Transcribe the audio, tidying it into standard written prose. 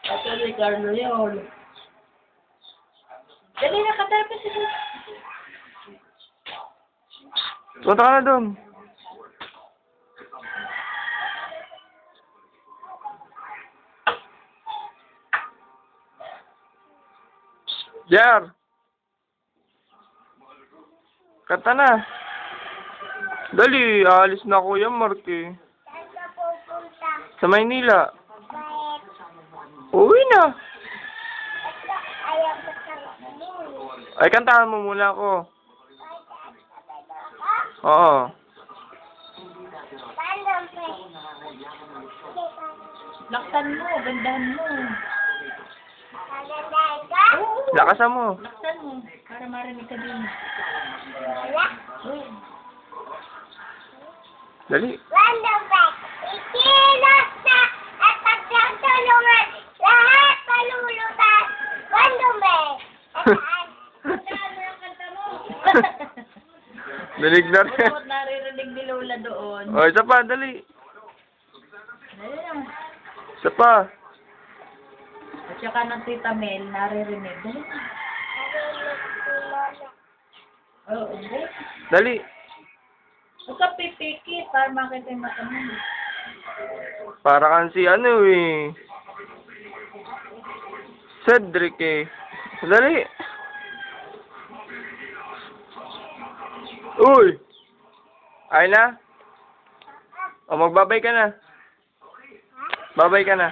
Ito ni Carlo yun. Dali na, katarap na sila. Punta ka na doon. Jar! Kanta na. Dali, aalis na Kuya Mark eh. Saan ka pupunta? Sa Maynila. Bakit? Uwi na. Ayaw ko sa mga. Ay, kantahan mo muna ako. Ha? Oo. Paano ba? Laksan mo, gandahan mo. Magandaan ka? Oo. Lakasan mo. Laksan mo, para marinig ka din. Wala? Oo. Dali. Random fact. Ikilos na at pagkatulungan. Lahat palulutas. Random fact. Saan? Saan mo yung kanta mo? Dinig na rin. Bakit naririnig ni Lola doon? O, isa pa, dali. Dali na. Isa pa. At saka ng Tita Mel, naririnig. Dali na. Narinig si Lola. Oo, dali. Dali. Huwag ka pipiki para makita yung mata mo. Para kang si ano eh. Cedric eh. Dali. Uy! Ay na? O, magbabay ka na. Babay ka na.